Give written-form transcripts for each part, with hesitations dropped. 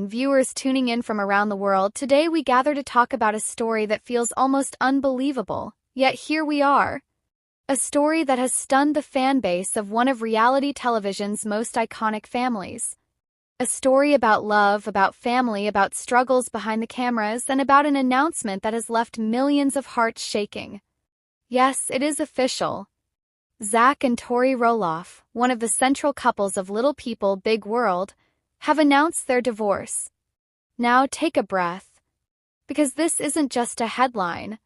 and viewers tuning in from around the world, today we gather to talk about a story that feels almost unbelievable, yet here we are. A story that has stunned the fan base of one of reality television's most iconic families. A story about love, about family, about struggles behind the cameras, and about an announcement that has left millions of hearts shaking. Yes, it is official. Zach and Tori Roloff, one of the central couples of Little People, Big World, have announced their divorce. Now take a breath. Because this isn't just a headline.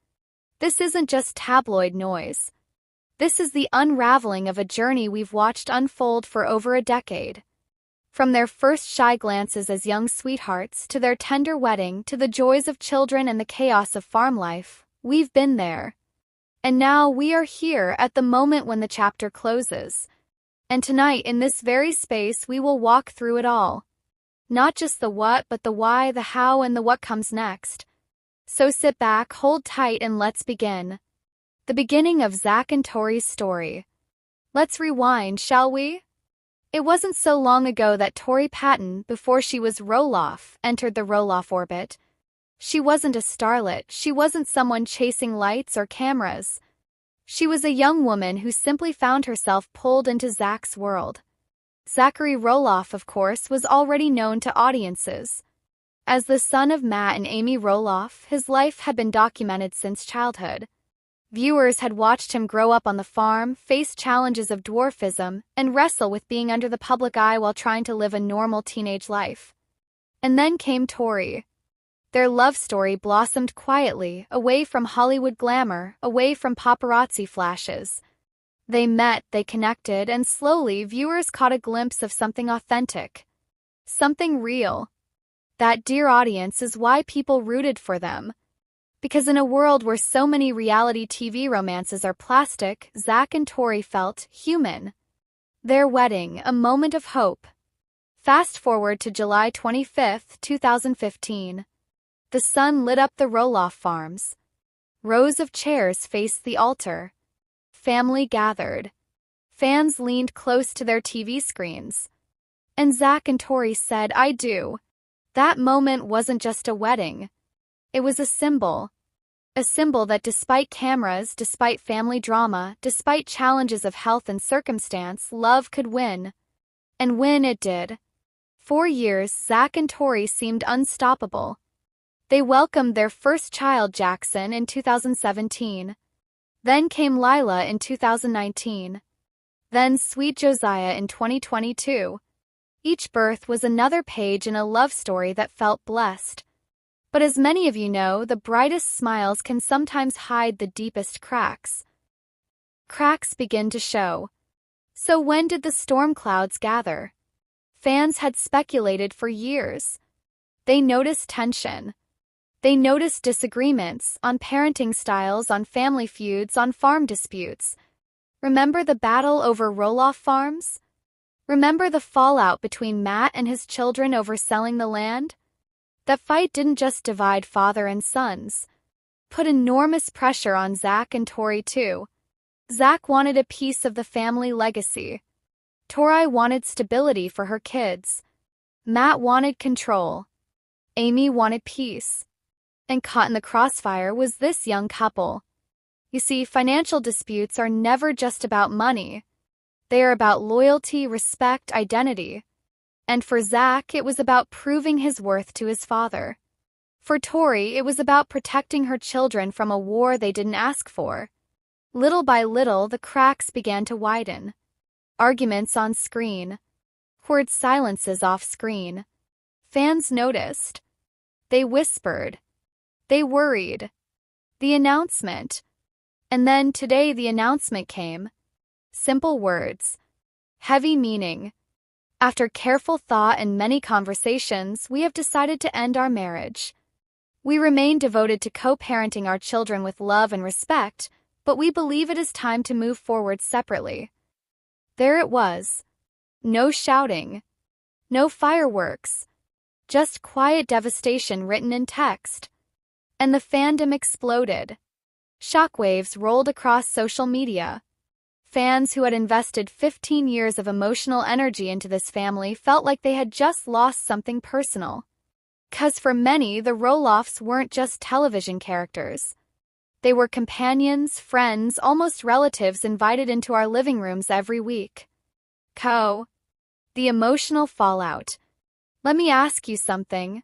This isn't just tabloid noise. This is the unraveling of a journey we've watched unfold for over a decade. From their first shy glances as young sweethearts to their tender wedding to the joys of children and the chaos of farm life, we've been there. And now we are here at the moment when the chapter closes. And tonight, in this very space, we will walk through it all. Not just the what, but the why, the how, and the what comes next. So sit back, hold tight, and let's begin. The beginning of Zach and Tori's story. Let's rewind, shall we? It wasn't so long ago that Tori Patton, before she was Roloff, entered the Roloff orbit. She wasn't a starlet, she wasn't someone chasing lights or cameras. She was a young woman who simply found herself pulled into Zach's world. Zachary Roloff, of course, was already known to audiences. As the son of Matt and Amy Roloff, his life had been documented since childhood. Viewers had watched him grow up on the farm, face challenges of dwarfism, and wrestle with being under the public eye while trying to live a normal teenage life. And then came Tori. Their love story blossomed quietly, away from Hollywood glamour, away from paparazzi flashes. They met, they connected, and slowly viewers caught a glimpse of something authentic. Something real. That, dear audience, is why people rooted for them. Because in a world where so many reality TV romances are plastic, Zach and Tori felt human. Their wedding, a moment of hope. Fast forward to July 25, 2015. The sun lit up the Roloff farms. Rows of chairs faced the altar. Family gathered. Fans leaned close to their TV screens. And Zach and Tori said, "I do." That moment wasn't just a wedding. It was a symbol. A symbol that despite cameras, despite family drama, despite challenges of health and circumstance, love could win. And win it did. For years, Zach and Tori seemed unstoppable. They welcomed their first child, Jackson, in 2017. Then came Lila in 2019. Then sweet Josiah in 2022. Each birth was another page in a love story that felt blessed. But as many of you know, the brightest smiles can sometimes hide the deepest cracks. Cracks begin to show. So when did the storm clouds gather? Fans had speculated for years. They noticed tension. They noticed disagreements on parenting styles, on family feuds, on farm disputes. Remember the battle over Roloff farms? Remember the fallout between Matt and his children over selling the land? That fight didn't just divide father and sons. Put enormous pressure on Zach and Tori too. Zach wanted a piece of the family legacy. Tori wanted stability for her kids. Matt wanted control. Amy wanted peace. And caught in the crossfire was this young couple. You see, financial disputes are never just about money. They are about loyalty, respect, identity. And for Zach, it was about proving his worth to his father. For Tori, it was about protecting her children from a war they didn't ask for. Little by little, the cracks began to widen. Arguments on screen. Awkward silences off screen. Fans noticed. They whispered. They worried. The announcement. And then today the announcement came. Simple words. Heavy meaning. After careful thought and many conversations, we have decided to end our marriage. We remain devoted to co-parenting our children with love and respect, but we believe it is time to move forward separately. There it was. No shouting. No fireworks. Just quiet devastation written in text. And the fandom exploded. Shockwaves rolled across social media. Fans who had invested 15 years of emotional energy into this family felt like they had just lost something personal. 'Cause for many, the Roloffs weren't just television characters. They were companions, friends, almost relatives invited into our living rooms every week. The emotional fallout. Let me ask you something.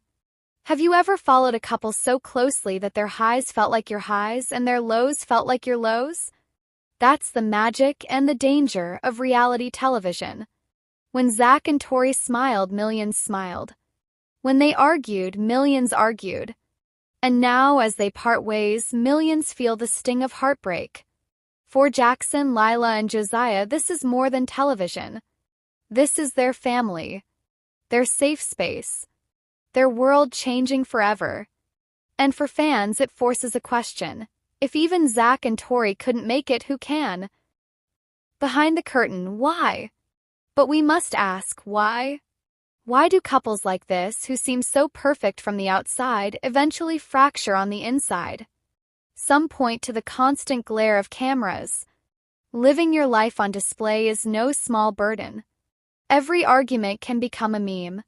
Have you ever followed a couple so closely that their highs felt like your highs and their lows felt like your lows? That's the magic and the danger of reality television. When Zach and Tori smiled, millions smiled. When they argued, millions argued. And now, as they part ways, millions feel the sting of heartbreak. For Jackson, Lila, and Josiah, this is more than television. This is their family, their safe space, their world changing forever. And for fans, it forces a question. If even Zach and Tori couldn't make it, who can? Behind the curtain, why? But we must ask, why? Why do couples like this, who seem so perfect from the outside, eventually fracture on the inside? Some point to the constant glare of cameras. Living your life on display is no small burden. Every argument can become a meme.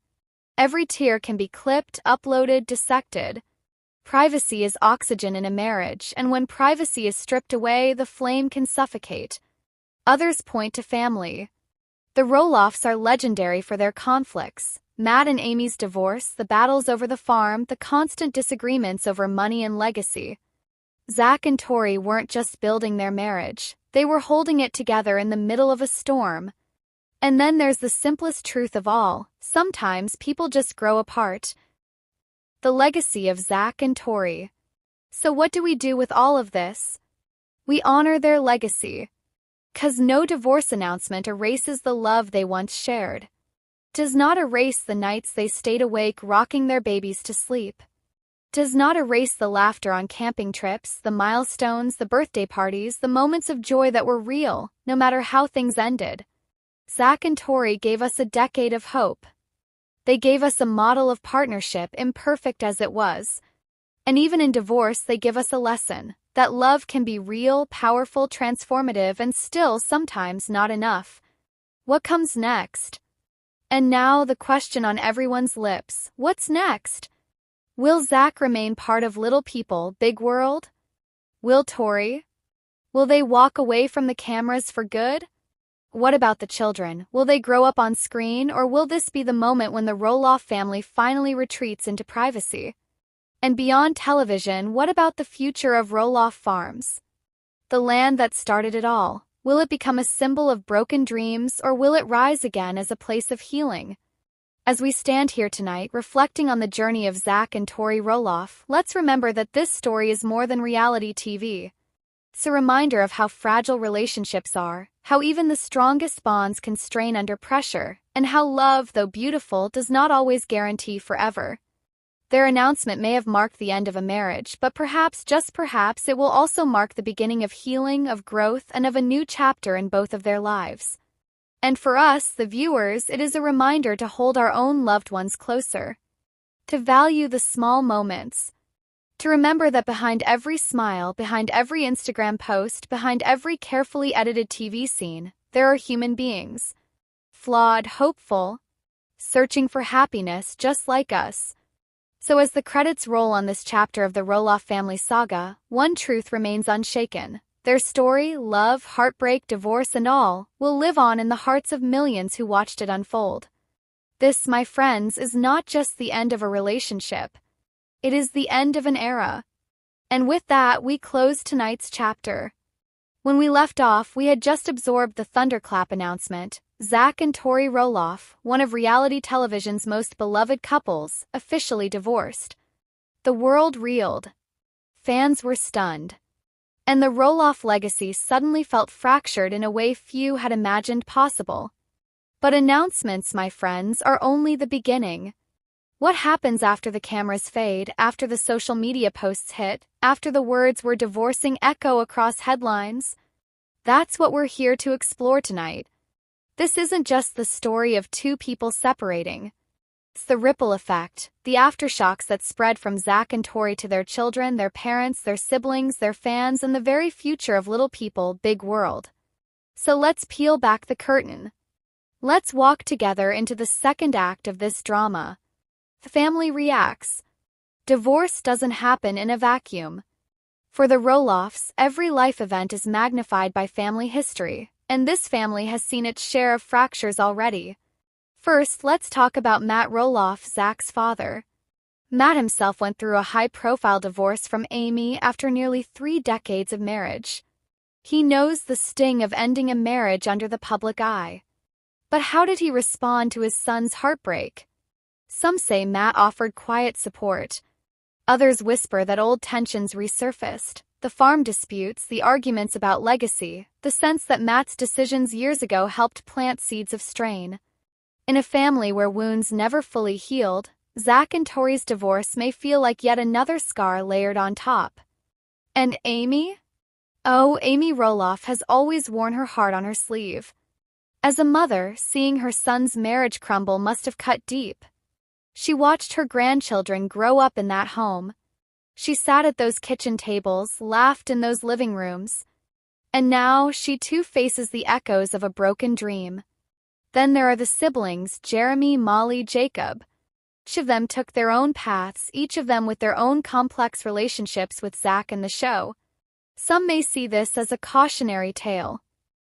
Every tear can be clipped, uploaded, dissected. Privacy is oxygen in a marriage, and when privacy is stripped away, the flame can suffocate. Others point to family. The Roloffs are legendary for their conflicts. Matt and Amy's divorce, the battles over the farm, the constant disagreements over money and legacy. Zach and Tori weren't just building their marriage. They were holding it together in the middle of a storm. And then there's the simplest truth of all. Sometimes people just grow apart. The legacy of Zach and Tori. So what do we do with all of this? We honor their legacy. 'Cause no divorce announcement erases the love they once shared. Does not erase the nights they stayed awake rocking their babies to sleep. Does not erase the laughter on camping trips, the milestones, the birthday parties, the moments of joy that were real, no matter how things ended. Zach and Tori gave us a decade of hope. They gave us a model of partnership, imperfect as it was. And even in divorce, they give us a lesson that love can be real, powerful, transformative, and still sometimes not enough. What comes next? And now the question on everyone's lips, what's next? Will Zach remain part of Little People, Big World? Will Tori? Will they walk away from the cameras for good? What about the children? Will they grow up on screen, or will this be the moment when the Roloff family finally retreats into privacy? And beyond television, what about the future of Roloff Farms? The land that started it all. Will it become a symbol of broken dreams, or will it rise again as a place of healing? As we stand here tonight, reflecting on the journey of Zach and Tori Roloff, let's remember that this story is more than reality TV. It's a reminder of how fragile relationships are, how even the strongest bonds can strain under pressure, and how love, though beautiful, does not always guarantee forever. Their announcement may have marked the end of a marriage, but perhaps, just perhaps, it will also mark the beginning of healing, of growth, and of a new chapter in both of their lives. And for us, the viewers, it is a reminder to hold our own loved ones closer, to value the small moments, to remember that behind every smile, behind every Instagram post, behind every carefully edited TV scene, there are human beings. Flawed, hopeful, searching for happiness just like us. So as the credits roll on this chapter of the Roloff family saga, one truth remains unshaken. Their story, love, heartbreak, divorce, and all, will live on in the hearts of millions who watched it unfold. This, my friends, is not just the end of a relationship. It is the end of an era. And with that, we close tonight's chapter. When we left off, we had just absorbed the thunderclap announcement. Zach and Tori Roloff, one of reality television's most beloved couples, officially divorced. The world reeled. Fans were stunned. And the Roloff legacy suddenly felt fractured in a way few had imagined possible. But announcements, my friends, are only the beginning. What happens after the cameras fade, after the social media posts hit, after the words "we're divorcing" echo across headlines? That's what we're here to explore tonight. This isn't just the story of two people separating. It's the ripple effect, the aftershocks that spread from Zach and Tori to their children, their parents, their siblings, their fans, and the very future of Little People, Big World. So let's peel back the curtain. Let's walk together into the second act of this drama. The family reacts. Divorce doesn't happen in a vacuum. For the Roloffs, every life event is magnified by family history, and this family has seen its share of fractures already. First, let's talk about Matt Roloff, Zach's father. Matt himself went through a high-profile divorce from Amy after nearly 3 decades of marriage. He knows the sting of ending a marriage under the public eye. But how did he respond to his son's heartbreak? Some say Matt offered quiet support. Others whisper that old tensions resurfaced, the farm disputes, the arguments about legacy, the sense that Matt's decisions years ago helped plant seeds of strain. In a family where wounds never fully healed, Zach and Tori's divorce may feel like yet another scar layered on top. And Amy? Oh, Amy Roloff has always worn her heart on her sleeve. As a mother, seeing her son's marriage crumble must have cut deep. She watched her grandchildren grow up in that home. She sat at those kitchen tables, laughed in those living rooms. And now she too faces the echoes of a broken dream. Then there are the siblings, Jeremy, Molly, Jacob. Each of them took their own paths, each of them with their own complex relationships with Zach and the show. Some may see this as a cautionary tale.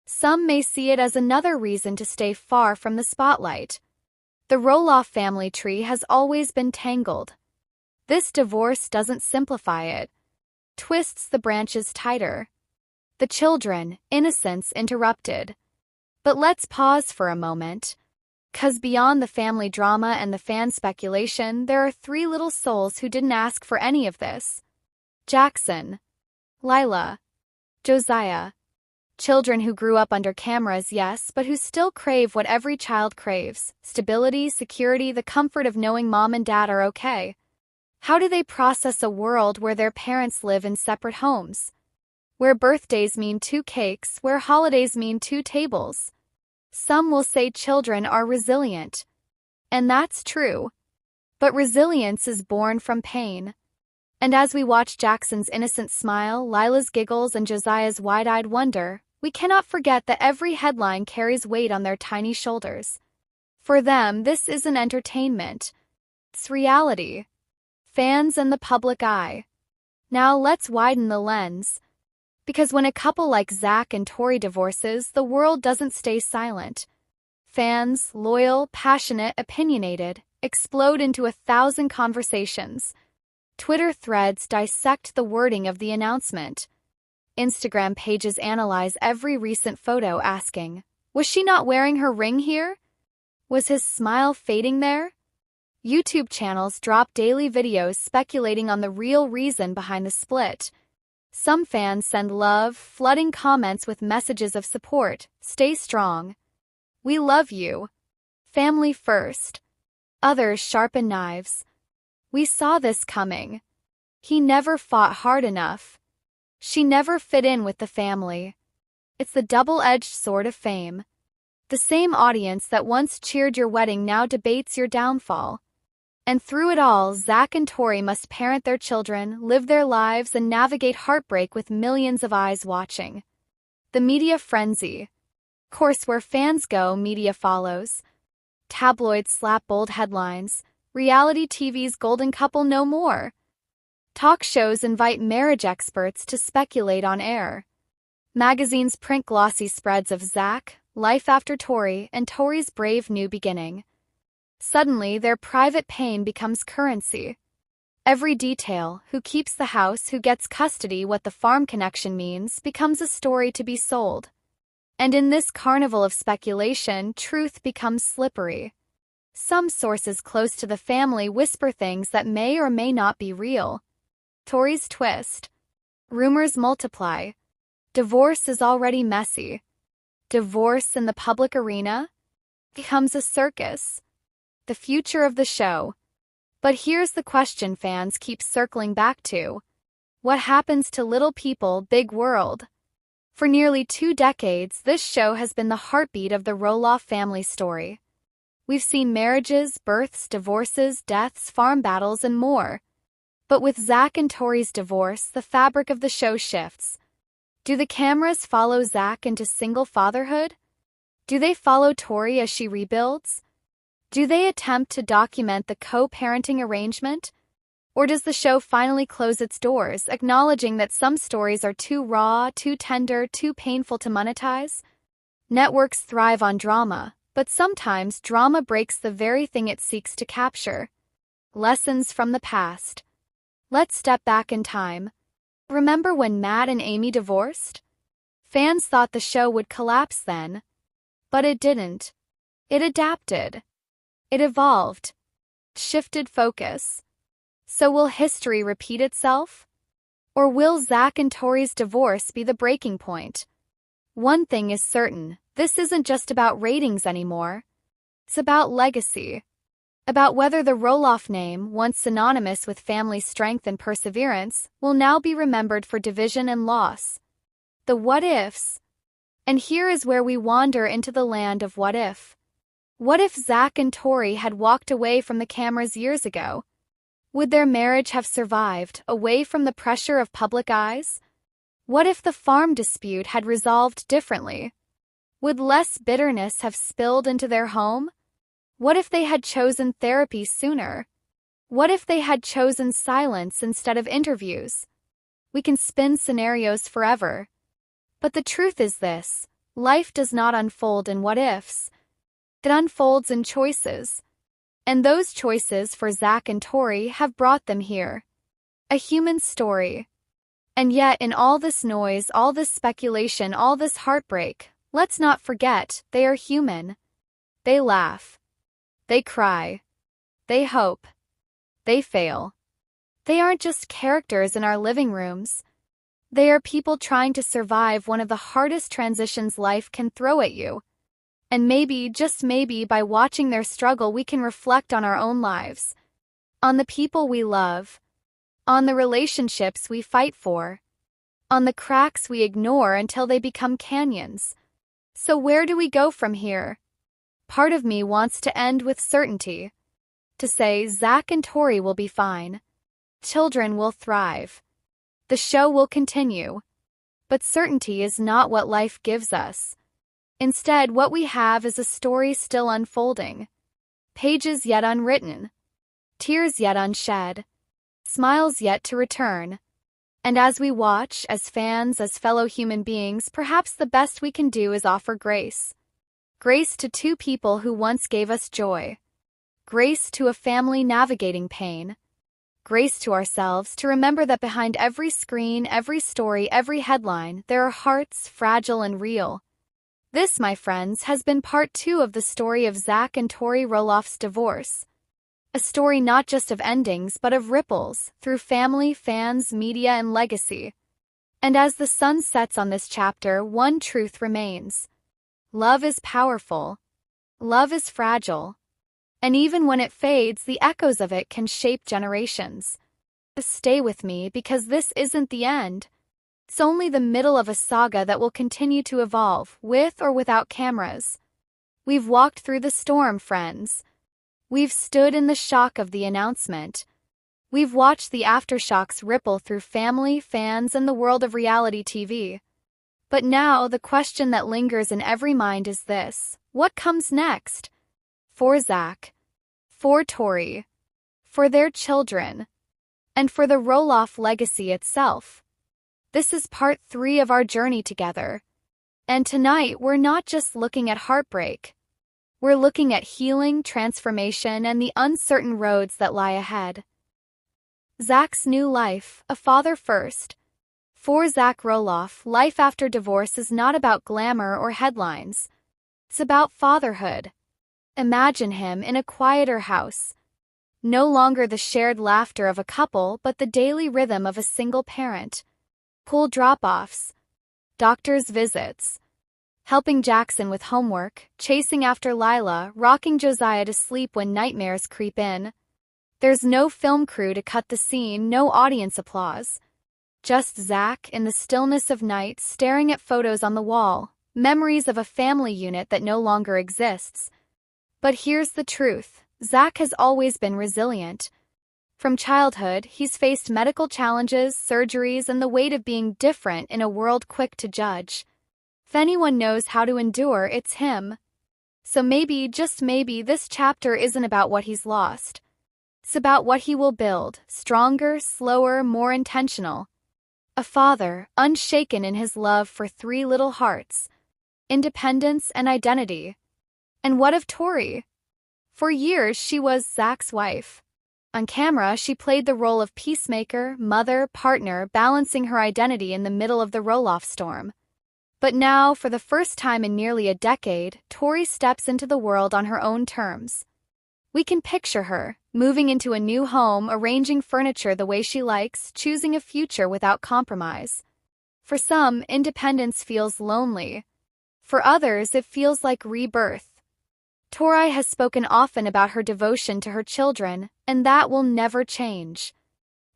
Some may see it as another reason to stay far from the spotlight. The Roloff family tree has always been tangled. This divorce doesn't simplify it. Twists the branches tighter. The children, innocence interrupted. But let's pause for a moment. 'Cause beyond the family drama and the fan speculation, there are 3 little souls who didn't ask for any of this. Jackson, Lila, Josiah. Children who grew up under cameras, yes, but who still crave what every child craves: stability, security, the comfort of knowing mom and dad are okay. How do they process a world where their parents live in separate homes? Where birthdays mean 2 cakes, where holidays mean 2 tables? Some will say children are resilient. And that's true. But resilience is born from pain. And as we watch Jackson's innocent smile, Lila's giggles, and Josiah's wide-eyed wonder, we cannot forget that every headline carries weight on their tiny shoulders. For them, this isn't entertainment. It's reality. Fans and the public eye. Now let's widen the lens. Because when a couple like Zach and Tori divorces, the world doesn't stay silent. Fans, loyal, passionate, opinionated, explode into 1,000 conversations. Twitter threads dissect the wording of the announcement. Instagram pages analyze every recent photo asking, was she not wearing her ring here? Was his smile fading there? YouTube channels drop daily videos speculating on the real reason behind the split. Some fans send love, flooding comments with messages of support. Stay strong. We love you. Family first. Others sharpen knives. We saw this coming. He never fought hard enough. She never fit in with the family. It's the double-edged sword of fame. The same audience that once cheered your wedding now debates your downfall. And through it all, Zach and Tori must parent their children, live their lives, and navigate heartbreak with millions of eyes watching. The media frenzy. Of course, where fans go, media follows. Tabloids slap bold headlines. Reality TV's golden couple no more. Talk shows invite marriage experts to speculate on air. Magazines print glossy spreads of Zach, life after Tori, and Tori's brave new beginning. Suddenly, their private pain becomes currency. Every detail, who keeps the house, who gets custody, what the farm connection means, becomes a story to be sold. And in this carnival of speculation, truth becomes slippery. Some sources close to the family whisper things that may or may not be real. Tori's twist. Rumors multiply. Divorce is already messy. Divorce in the public arena becomes a circus. The future of the show. But here's the question fans keep circling back to. What happens to little people, big world? For nearly 2 decades, this show has been the heartbeat of the Roloff family story. We've seen marriages, births, divorces, deaths, farm battles, and more. But with Zach and Tori's divorce, the fabric of the show shifts. Do the cameras follow Zach into single fatherhood? Do they follow Tori as she rebuilds? Do they attempt to document the co-parenting arrangement? Or does the show finally close its doors, acknowledging that some stories are too raw, too tender, too painful to monetize? Networks thrive on drama, but sometimes drama breaks the very thing it seeks to capture. Lessons from the past. Let's step back in time. Remember when Matt and Amy divorced? Fans thought the show would collapse then. But it didn't. It adapted. It evolved. Shifted focus. So will history repeat itself? Or will Zach and Tori's divorce be the breaking point? One thing is certain, this isn't just about ratings anymore. It's about legacy. About whether the Roloff name, once synonymous with family strength and perseverance, will now be remembered for division and loss. The what-ifs. And here is where we wander into the land of what if. What if Zach and Tori had walked away from the cameras years ago? Would their marriage have survived, away from the pressure of public eyes? What if the farm dispute had resolved differently? Would less bitterness have spilled into their home? What if they had chosen therapy sooner? What if they had chosen silence instead of interviews? We can spin scenarios forever. But the truth is this: life does not unfold in what-ifs. It unfolds in choices. And those choices for Zach and Tori have brought them here. A human story. And yet, in all this noise, all this speculation, all this heartbreak, let's not forget, they are human. They laugh. They cry. They hope. They fail. They aren't just characters in our living rooms. They are people trying to survive one of the hardest transitions life can throw at you. And maybe, just maybe, by watching their struggle, we can reflect on our own lives. On the people we love. On the relationships we fight for. On the cracks we ignore until they become canyons. So where do we go from here? Part of me wants to end with certainty. To say Zach and Tori will be fine. Children will thrive. The show will continue. But certainty is not what life gives us. Instead, what we have is a story still unfolding. Pages yet unwritten. Tears yet unshed. Smiles yet to return. And as we watch, as fans, as fellow human beings, perhaps the best we can do is offer grace. Grace to two people who once gave us joy. Grace to a family navigating pain. Grace to ourselves to remember that behind every screen, every story, every headline, there are hearts, fragile and real. This, my friends, has been part 2 of the story of Zach and Tori Roloff's divorce. A story not just of endings but of ripples, through family, fans, media, and legacy. And as the sun sets on this chapter, one truth remains. Love is powerful. Love is fragile. And even when it fades, the echoes of it can shape generations. Stay with me, because this isn't the end. It's only the middle of a saga that will continue to evolve, with or without cameras. We've walked through the storm, friends. We've stood in the shock of the announcement. We've watched the aftershocks ripple through family, fans, and the world of reality TV. But now, the question that lingers in every mind is this: what comes next? For Zach, for Tori, for their children, and for the Roloff legacy itself. This is part 3 of our journey together. And tonight, we're not just looking at heartbreak. We're looking at healing, transformation, and the uncertain roads that lie ahead. Zach's new life, a father first. For Zach Roloff, life after divorce is not about glamour or headlines. It's about fatherhood. Imagine him in a quieter house. No longer the shared laughter of a couple, but the daily rhythm of a single parent. School drop-offs, doctor's visits, helping Jackson with homework, chasing after Lila, rocking Josiah to sleep when nightmares creep in. There's no film crew to cut the scene, no audience applause. Just Zach in the stillness of night, staring at photos on the wall, memories of a family unit that no longer exists. But here's the truth: Zach has always been resilient. From childhood, he's faced medical challenges, surgeries, and the weight of being different in a world quick to judge. If anyone knows how to endure, it's him. So maybe, just maybe, this chapter isn't about what he's lost. It's about what he will build, stronger, slower, more intentional. A father, unshaken in his love for three little hearts, independence and identity. And what of Tori? For years, she was Zach's wife. On camera, she played the role of peacemaker, mother, partner, balancing her identity in the middle of the roll-off storm. But now, for the first time in nearly a decade, Tori steps into the world on her own terms. We can picture her, moving into a new home, arranging furniture the way she likes, choosing a future without compromise. For some, independence feels lonely. For others, it feels like rebirth. Tori has spoken often about her devotion to her children, and that will never change.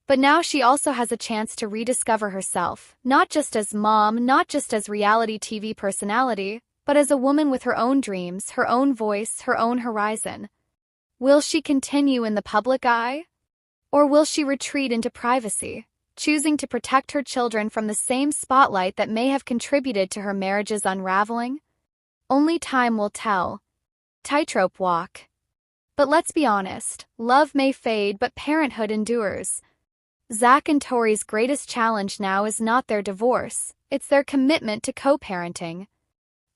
But now she also has a chance to rediscover herself, not just as mom, not just as reality TV personality, but as a woman with her own dreams, her own voice, her own horizon. Will she continue in the public eye? Or will she retreat into privacy, choosing to protect her children from the same spotlight that may have contributed to her marriage's unraveling? Only time will tell. Tightrope walk. But let's be honest, love may fade, but parenthood endures. Zach and Tori's greatest challenge now is not their divorce, it's their commitment to co-parenting.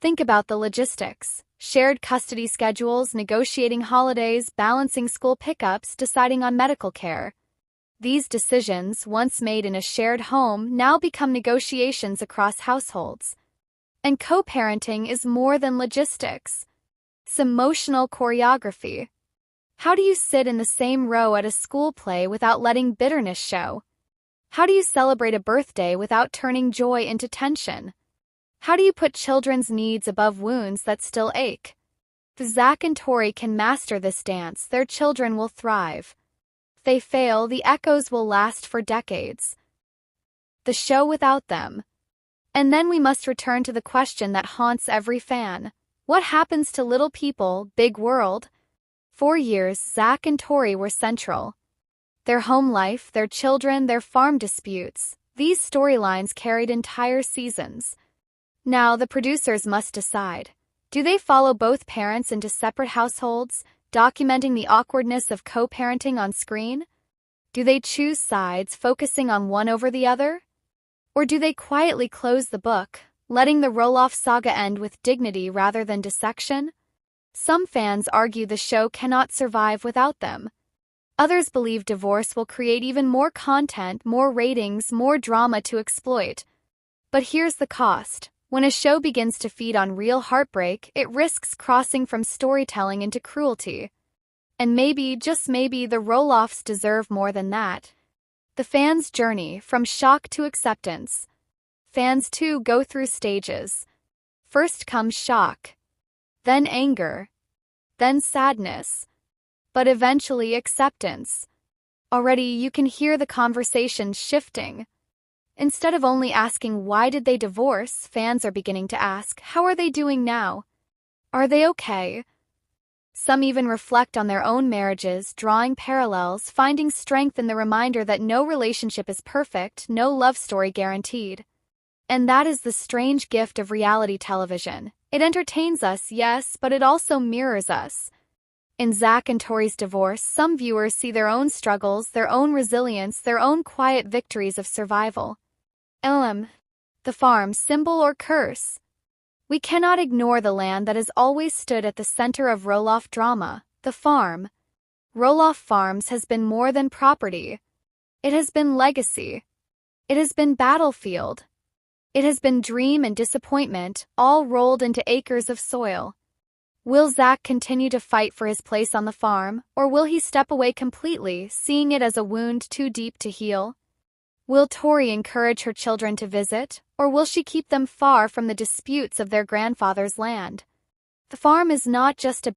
Think about the logistics. Shared custody schedules, negotiating holidays, balancing school pickups, deciding on medical care. These decisions, once made in a shared home, now become negotiations across households. And co-parenting is more than logistics. It's emotional choreography. How do you sit in the same row at a school play without letting bitterness show? How do you celebrate a birthday without turning joy into tension? How do you put children's needs above wounds that still ache? If Zach and Tori can master this dance, their children will thrive. If they fail, the echoes will last for decades. The show without them. And then we must return to the question that haunts every fan. What happens to little people, big world? For years, Zach and Tori were central. Their home life, their children, their farm disputes, these storylines carried entire seasons. Now, the producers must decide. Do they follow both parents into separate households, documenting the awkwardness of co-parenting on screen? Do they choose sides, focusing on one over the other? Or do they quietly close the book, letting the roll-off saga end with dignity rather than dissection? Some fans argue the show cannot survive without them. Others believe divorce will create even more content, more ratings, more drama to exploit. But here's the cost. When a show begins to feed on real heartbreak, it risks crossing from storytelling into cruelty. And maybe, just maybe, the roll-offs deserve more than that. The fans' journey, from shock to acceptance. Fans, too, go through stages. First comes shock. Then anger. Then sadness. But eventually acceptance. Already you can hear the conversation shifting. Instead of only asking why did they divorce, fans are beginning to ask, how are they doing now? Are they okay? Some even reflect on their own marriages, drawing parallels, finding strength in the reminder that no relationship is perfect, no love story guaranteed. And that is the strange gift of reality television. It entertains us, yes, but it also mirrors us. In Zach and Tori's divorce, some viewers see their own struggles, their own resilience, their own quiet victories of survival. The farm, symbol or curse? We cannot ignore the land that has always stood at the center of roll-off drama, the farm. Roll-off Farms has been more than property. It has been legacy. It has been battlefield. It has been dream and disappointment, all rolled into acres of soil. Will Zach continue to fight for his place on the farm, or will he step away completely, seeing it as a wound too deep to heal? Will Tori encourage her children to visit, or will she keep them far from the disputes of their grandfather's land? The farm is not just a